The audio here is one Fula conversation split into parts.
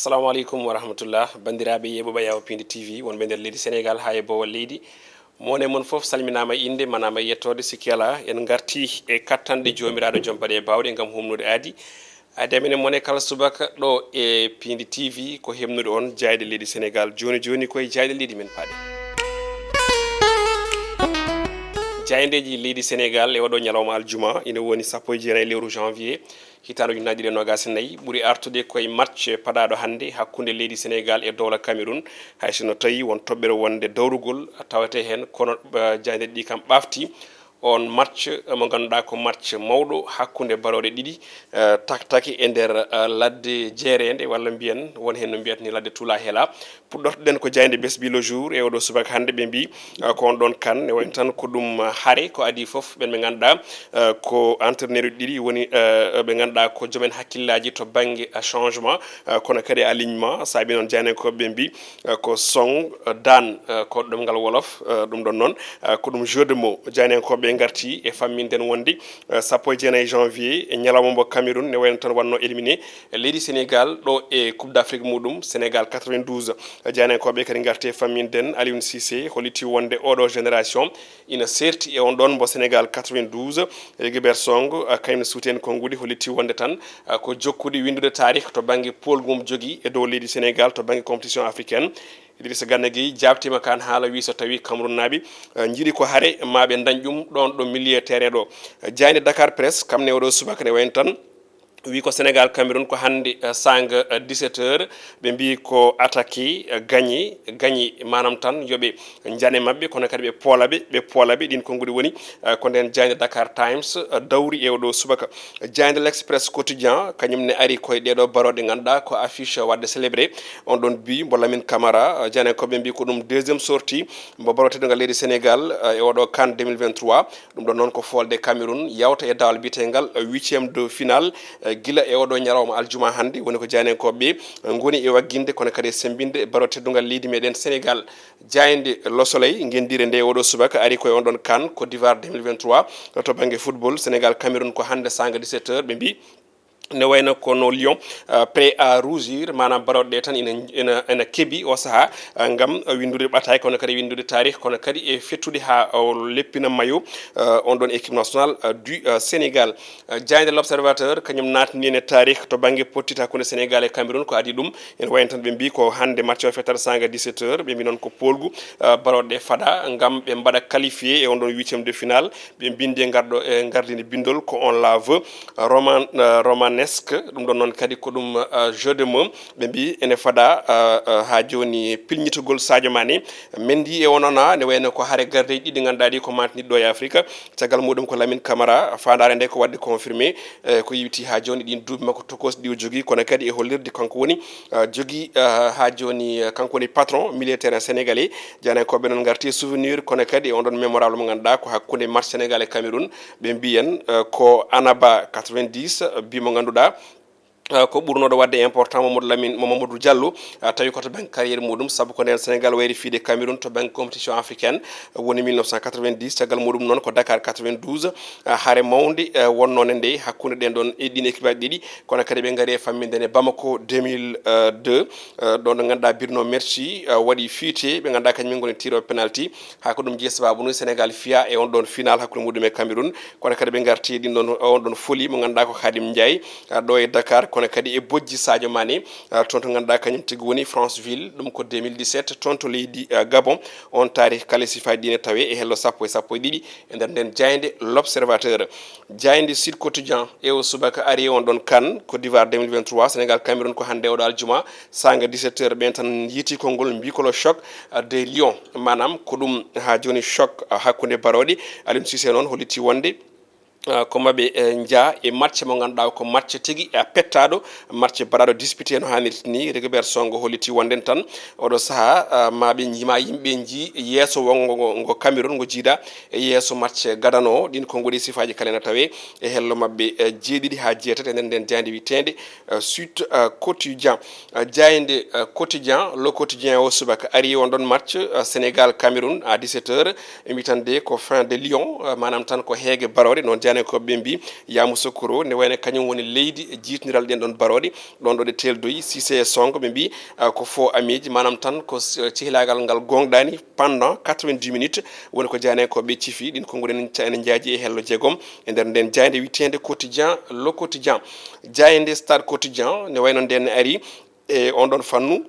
assalamu alaikum wa rahmatullah bandiraɓe yeɓoɓe yawo Piindi TV wonɓe nder leydi Sénégal ha e bowol leydi mone mon foof salminama inde manama yettode sikki ala en garti e kattanɗe jomiraɗo joom baɗe e bawɗe gam humnude aadi amine mone kala subaka ɗo e Piindi TV ko hemnude on jayde leydi Sénégal joni joni koye jayde leydi men paaɗe jayndeji leydi Sénégal e oɗo ñalawma aljuma ina woni sappo e jeenayyi lewru janvier hitande ujunaje ɗiɗi e nogas e nayyi ɓuuri artude koye match paɗaɗo hannde hakkude leydi Sénégal e dowla Cameroun haysono tawi won toɓɓere wonde dawrugol tawete hen kono jaydeɗe ɗi kam ɓafti on match mo ganduɗa ko match mawɗo hakkude baroɗe ɗiɗi taki e nder ladde jeerede walla mbiyen won hen no mbiyata ni ladde tuula heela puɗɗortoɗen ko jayde besbi le jour e oɗo subaka hannde ɓe mbi ko on ɗon kan ne wayno tan ko ɗum haare ko adi foof ɓen ɓe ganduɗa ko entraîneur uji ɗiɗi woni ɓe ganduɗa ko joomen hakkillaji to banggue changement kono kadi alignement saabi noon jaynankoɓe ɓe mbi ko song dan ko ɗemgal wolof ɗum ɗon noon ko ɗum jeu de mots jaynankoɓe garti e famminten wonde sappo e jeenayyi janvier e ñalawma mo Cameroun ne wayno tan wanno éliminé leydi Sénégal ɗo e coupe d'Afrique muɗum Sénégal 92 jaynankoɓe kadi garti e famminten Aliou Cissé holliti wonde oɗo génération ina serti e on ɗon mbo Sénégal 92 Rigobert Song kañum suuti en konngudi holliti wonde tan ko jokkude windude tarih to banggue polgum jogui e dow leydi Sénégal to banggue compétition africaine Idrissa Gana Gueye jabtima kan haala wi so tawi Cameroun naaɓe jiiɗi ko haare maɓe dañ ɗum ɗon ɗo milieu terrain ɗo jayde Dakar Presse kam ne oɗo subaka ne wayno tan wi ko Sénégal Cameroun ko hannde sanga 17 heures ɓe mbi ko attaqué gagné manam tan yoɓe jane mabɓe kono kadi ɓe poolaɓe ɗin konngudi woni ko nden jayde Dakar Times dawri e oɗo subaka jayde l'Express quotidien kañum ne ari koye ɗeɗo baroɗe ganduɗa ko affiche wadde célébré on ɗon bi mbo Lamine Camara jaynankoɓe mbi ko ɗum deuxiéme sortie mbo baroteɗogal leydi Sénégal e oɗo CAN 2023 ɗum ɗon noon ko folde Cameroun yawta e dawal biyetegal 8e de finale gila e oɗo ñalawma aljuma hannde woni ko jaynankoɓe goni e wagginde kono kadi e sembinde baro teddugal leydi meɗen Sénégal jayde Le Soleil gendire nde oɗo subaka ari koye on ɗon CAN Côte d'Ivoire 2023 to banggue football Sénégal Cameroun ko hannde sanga 17 heures ɓe mbi ne wayno kono Lyon prêt à rougir manam baroɗe ɗe tan ina keeɓi o saaha gam windude ɓatay kono kadi windude tarih kono kadi e fettude ha leppina maillot on ɗon équipe nationale du Sénégal jayde l'Observateur kañum natni en e tarih to banggue pottita hakkude Sénégal e Cameroun ko adi ɗum ene wayno tan ɓe mbi ko hande match o fettata sanga 17 heures ɓe mbi noon ko polgu baroɗe ɗe fada gam ɓe mbaɗa qualifié e on ɗon 8e de finale ɓe bindi e gardini bindol ko on la veut romanesque ɗum ɗon noon kadi ko ɗum jeu de mots ɓe mbi ene fada ha joni pilñitugol Sadio Mané mendi e onona ne wayno ko haare gardeji ɗiɗi ganduɗa ɗi ko mantiniɗo e Afrique caggal muɗum ko Lamine Camara fandare nde ko wadde confirmé ko yiwti ha joni ɗin duuɓi makko tokos ɗi o jogui kono kadi e hollirde kanko woni jogui ha joni kanko woni patron milieu terrain sénégalais janankoɓe noon garti souvenir kono kadi e on ɗon mémorable mo ganduɗa ko hakkude match Sénégal e Cameroun ɓe mbiyen ko Anaba 90 bimo ganduɗa ko ɓurnoɗo wadde important Mamadou Diallo tawi koto banggue carriére muɗum saabu ko nden Sénégal wayri fiide Cameroun to banggue compétition africaine woni 1990 caggal muɗum noon ko Dakar 92 haare mawde wonnone nde hakkude ɗen ɗon ɗin équipe aji ɗiɗi kono kadi ɓe gaari e famminde ne Bamako 2002 ɗon ɗo ganduɗa Birno Merci waɗi fiite ɓe ganduɗa kañumen goni tiro penalty ha ko ɗum jeeyi sababu no Sénégal fiya e on ɗon final hakkude muɗum e Cameroun kono kadi ɓe garti ɗin ɗon on ɗon folie mo ganduɗa ko Khadim Ndiaye ɗo e Dakar kono kadi e bojji Sadio Mané toon to ganduɗa kañum tigui woni Franceville ɗum ko 2017 toon to leydi Gabon on tarih kalesifaji ɗine tawe e hello sappo e ɗiɗi e nder nden jayde l'Observateur jayde Sud Quotidien e o subaka ari on ɗon CAN Côte d'Ivoire 2023 Sénégal Cameroun ko hande oɗo aljuma sanga 17 heures ɓen tan yiiti konngol mbikolo choc des Lions manam ko ɗum ha joni choc hakkude baroɗe Aliou Cissé noon holliti wonde ko maɓe jaa e match mo ganduɗa ko match tigui pettaɗo match baɗaɗo disputé no hannirta ni Rigobert Song holliti wonden tan oɗo saaha maɓe jima yimɓe ji yesso wongo ngo Cameroun ngo jiiɗa e yesso match gadano ɗin ko goɗi sifaji kala ne tawe e hello mabɓe jeeɗiɗi ha jeetati e nden nden jayde witede Sud Quotidien jayde quotidien le quotidien o subaka ari on ɗon match Sénégal Cameroun à 17 heures e mbitande ko fin de Lyon manam tan ko heege barore noon jane ko bembi Yamuso Kuro ne wayne kañum woni leydi jitniral den don barodi don do de teldoyi Cissé Sonko be mbi ko fo amiji manam tan ko cihlagal ngal gongdani pendant 90 minutes woni ko jane ko be cifi din ko ngoden en jaaji e hello jegom e der den jayde witende quotidien le quotidien jayde star quotidien ne wayno den ari e on don fannu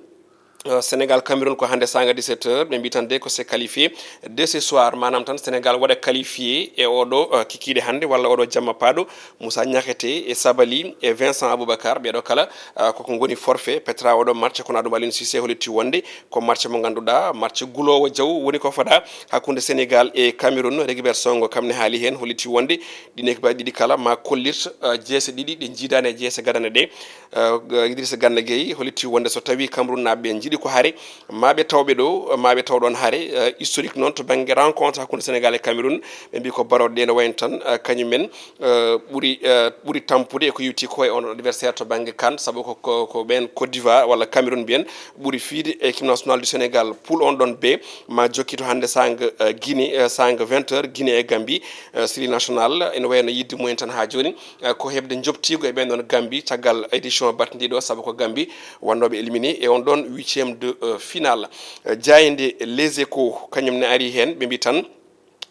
Sénégal Cameroun ko hande sanga 17h be mbitande ko c'est qualifié de ce soir manam tan Sénégal wada qualifié e odo kikide hande walla odo jamma pado Moussa Niakhaté e Sabali e Vincent Aboubacar be do kala ko ngoni forfait Petra odo match ko nadu Aliou Cissé holiti wonde ko match mo ganduda match gulowo jaw woni ko fada hakkunde Sénégal e Cameroun Regibert Songo kamne haali hen holiti wonde dine ko didi kala ma kollit jeese didi de jidane jeese gadane de Idrissa Gana Gueye holiti wonde so tawi Cameroun nabbe ko hare mabe tawbe do mabe tawdon hare historique non to bangi rencontre hakkunde Sénégal et Cameroun be bi ko barode ne wayn tan kanyumen buri tampude ko yuti ko e on adversaire to bangi kan sabu ko ben Côte d'Ivoire wala Cameroun bien buri fiide équipe nationale du Sénégal pool on don be ma jokki to hande sang Guinée sang 20h Guinée et Gambie série nationale ene wayno yiddi moyen tan ha joni ko hebde joptigo e ben don Gambie tagal édition batndi do sabu ko Gambie wannobe éliminé et on don 8e de finale jayinde les échos kanyum ne ari hen be mbitan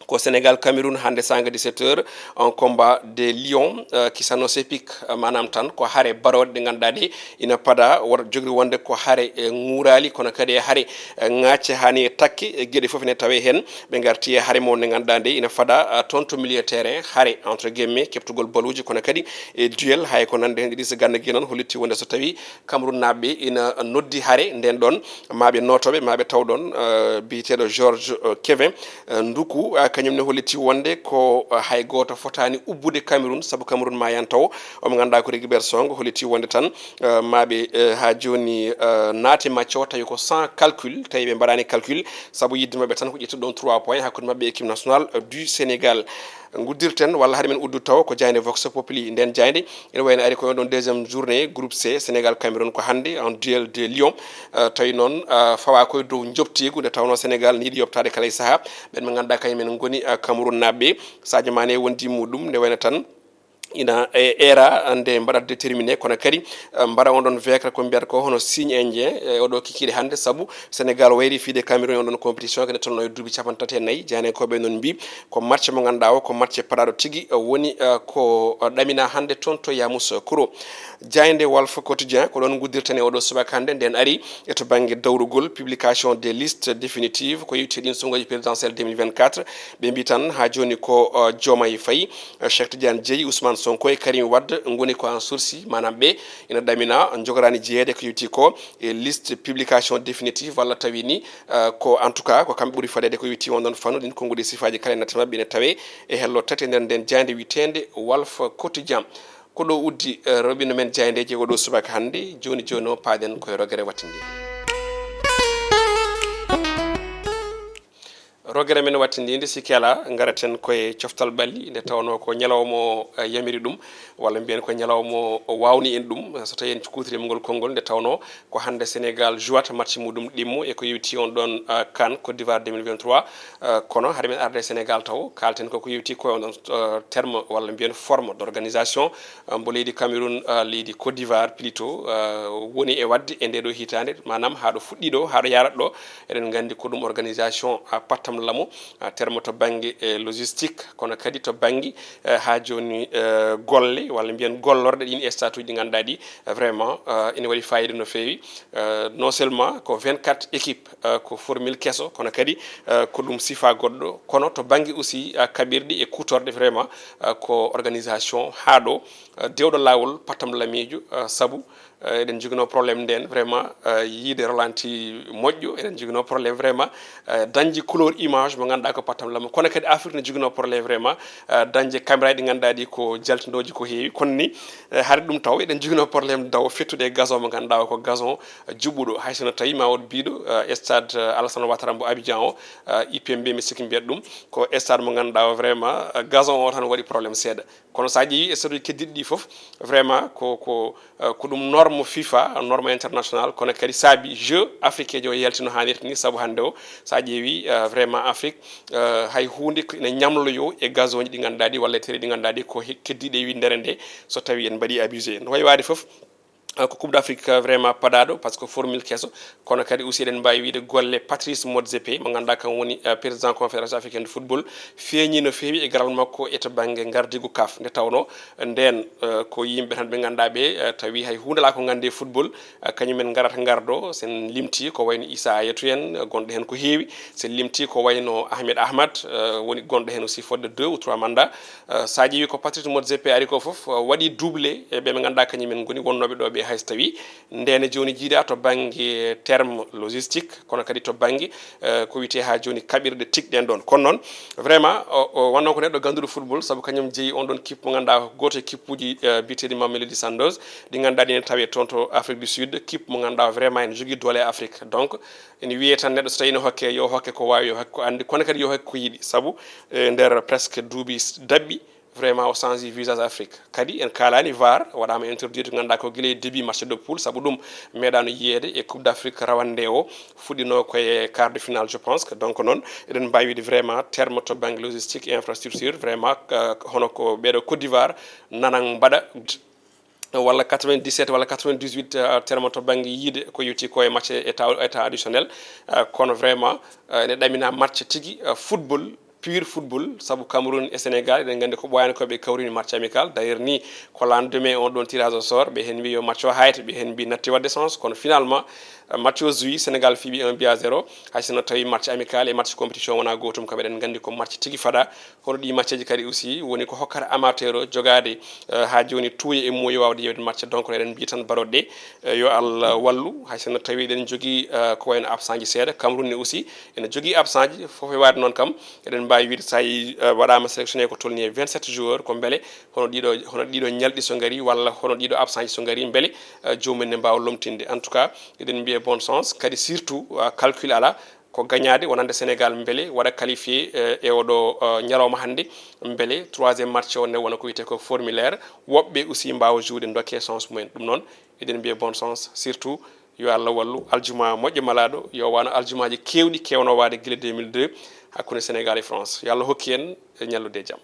ko Sénégal Cameroun hande sanga 17h un combat des lions qui s'annonce épique manam tan ko hare barode de gandade ina pada war jogri wonde ko hare ngurali kono kadi hare ngacce hani takki gede fof ne tawe hen be garti hare mo ne gandade ina fada tonto milieu terrain hare entre guillemets keptugol baluji kono kadi e duel hay ko nande hen Idrissa Gana Gueye non holiti wonde so tawi Cameroun nabbe ina noddi hare nden don mabe notobe mabe tawdon biitedo George Kevin nduku kanyum ne holiti wonde ko hay goto fotani ubbude Cameroun sabu Cameroun ma yantaw o mo ganda ko Regibert Songo holiti wonde tan mabe ha joni naate matcho tawi ko sans calcul tawi be mbarani calcul sabu yidde mabbe tan ko ƴettu don 3 points hakkude mabbe équipe nationale du Sénégal guddirten walla hade men uddu taw ko jayde Vox Populi nden jayde ene wayno ari ko don deuxième journée groupe C Sénégal Cameroun ko hande en duel de Lyon tawi non fawa koy dow joptigu de tawno Sénégal ni yoptade kala saha ben me ganda kay men goni Cameroun nabbe Sadio Mané wondi mudum ne wayno tan ina era ande mbaɗa déterminé kono kadi mbaɗa on ɗon vecre ko mbiyata ko hono signe indien oɗo kikiɗe hannde saabu Sénégal wayri fiide Cameroun on ɗon compétition kene tonno e duuɓi capantati e nayyi jani koɓe noon mbi ko match mo ganduɗa o ko match paɗaɗo tigui woni ko ɗamina hannde toon to Yamoussoukro Kouro jayde Walf Quotidien ko ɗon guddirten e oɗo subaka hannde nden ari e to banggue dawrugol publication des listes définitives ko yewti ɗin songoji présidentiel 2024 ɓe mbi tan ha joni ko Diomaye Faye Cheikh Tidiane Dièye Ousmane Sonko e Karim Wade ngoni ko en sourci manam ɓe ina ɗamina jogorani jeeyede ko yewti ko e liste publication définitive walla tawi ni ko en tout cas ko kamɓe ɓuuri fadede ko yewti on ɗon fannu ɗin konngudi sifaji kala natta mabɓe ene tawe e hello tati nder nden jayde witende Walf Quotidien ko ɗo uddi robino men jayndeji ko ɗo subaka hannde joni joni o paaden koye rogere wattindi rogere men wattindinde sikki ala garaten koye coftal balli nde tawno ko ñalawmo yamiri ɗum walla mbiyen ko ñalawmo wawni en ɗum so tawi en kutorima ngol konngol nde tawno ko hande Sénégal jouata match muɗum ɗimmo e ko yewti on ɗon CAN Côte d'Ivoire 2023 kono haade men arde Sénégal taw kalten koko yewti koye on ɗon terme walla mbiyen forme d' organisation mbo leydi Cameroun leydi Côte d'Ivoire plutôt woni e wadde e ndeɗo hitande manam haɗo fuɗɗi ɗo haɗo yarat ɗo eɗen gandi ko ɗum organisation pattam lamu terme to banggue logistique kono kadi to banggue ha joni golle walla mbiyen gollorde ɗin statuji ɗi ganduɗa ɗi vraiment ina waɗi fayida no fewi non seulement ko 24 équipe ko formule kesso kono kadi ko ɗum sifa goɗɗo kono to banggue aussi kaɓirɗe e kutorde vraiment ko organisation haɗo dewɗo lawol pattam lamijo saabu eɗen jogino probléme nden vraiment yiide rolanti moƴƴo eɗen jogino probléme vraiment dañde couleur image mo ganduɗa ko pattam lamu kono kadi Afrique ne jogino probléme vraiment dañde caméra ɗi ganduɗa ɗi ko jaltinoji ko heewi kono ni haade ɗum taw eɗen jogino probléme daw fettude gazon mo ganduɗa ko gazon juɓɓuɗo haysono tawi ma wood biɗo stade Alassane Ouattara mbo Abidjan o IPMB mi sikki mbiyat ɗum ko stade mo ganduɗa o vraiment gazon o tan waɗi probléme seeɗa kono sa ƴeewi e stade uji keddiɗi ɗi foof vraiment ko ɗum norme FIFA norme international kono kadi saabi jeu africain jo yaltino hannirta ni saabu hannde o sa ƴeewi vraiment vraiment Afrique hay hunde ene ñamloyo e gazon ɗi ganduɗa ɗi walla tere ɗi ganduɗa ɗi ko keddiɗe e windere nde so tawi en mbaɗi abusé no wayi wade foof ko coupe d'Afrique vraiment paɗaɗo par ce que formule kesso kono kadi aussi eɗen mbawi wiide golle Patrice Motsepe mo ganduɗa kan woni président confédération africaine de football feeñi no feewi e garal makko e to banggue gardigu kaf nde tawno nden ko yimɓe tan ɓe ganduɗa ɓe tawi hay hunde ala ko gande football kañumen garata gardo sen limti ko wayno Issa Ayatou en gonɗo hen ko heewi sen limti ko wayno Ahmed Ahmad woni gonɗo hen aussi fodde 2 ou 3 mandat sa ƴeewi ko Patrice Motsepe ari ko foof waɗi doublé e ɓe ɓe ganduɗa kañumen goni wonnoɓe ɗo ɓe hayso tawi ndene joni jiiɗa to banggue terme logistique kono kadi to banggue ko wiyete ha joni kaɓirɗe tig ɗen ɗon kono noon vraiment wonno ko neɗɗo ganduɗo football saabu kañum jeeyi on ɗon kippe mo ganduɗa goto e kippuji biteɗi Mamelodi Sundowns ɗi ganduɗa ɗi ne tawe toon to Afrique du Sud kippe mo ganduɗa vraiment ene jogui doole e Afrique donc ene wiye tan neɗɗo so tawi ne hokke yo hokke ko wawi yo hokke ko andi kono kadi yo hokke ko yiiɗi saabu nder presque duuɓi dabɓi vraiment o change visage Afrique kadi en kalani VAR waɗama interdire to ganduɗa ko guila début match de poule saabu ɗum meeɗano yiyede e coupe d'Afrique rawande o fuɗɗino koye quart de finale je pense que donc noon eɗen mbawi wiide vraiment terme to banggue logistique et infrastructure vraiment hono ko ɓeɗo Côte d'Ivoire nanan mbaɗa walla 97 walla 98 terme to banggue yiide ko yetti ko e match état additionnel kono vraiment ene ɗamina match tigui football pur football saabu Cameroun et Sénégal eɗen gandi ko ɓoyani koɓe kawrini match amical d' ailleurs ni ko lendemain on ɗon tirage au sort ɓe hen mbi yo match o hayta ɓe hen mbi natti wadde sens kono finalement match o jouyi Sénégal fiiɓi 1-0 hay sinno tawi match amical et match compétition wona gotum kam eɗen gandi ko match tigui faɗa hono ɗi match ji kadi aussi woni ko hokkata amateur o jogade ha joni tuuya e muuyo wawde yewde match donc eɗen mbi tan baroɗe yo Allah wallu hay sinno tawi eɗen jogui ko wayno absent ji seeɗa Cameroun ne aussi ene jogui absent ji foof e wade noon kam eɗen mbawi wiide sa yi waɗama sélectionné ko tolni e 27 joueurs ko beele hono ɗiɗo ñalɗi so gari walla hono ɗiɗo absent ji so gari beele jomumen ne mbawa lomtinde en tout cas eɗen mbiya bon sens kadi surtout calcul ala ko gagnade wonande Sénégal beele waɗa qualifié e oɗo ñalawma hannde beele troisiéme match o ne wona ko wiyete ko formulaire woɓɓe aussi mbawa joude dokke sens mumen ɗum noon eɗen mbiya bon sens surtout yo Allah wallu aljuma moƴƴo malaɗo yo wano aljumaji kewɗi kewno wade guila 2002 hakkude Sénégal e France yo Allah hokki en e ñallude e jaam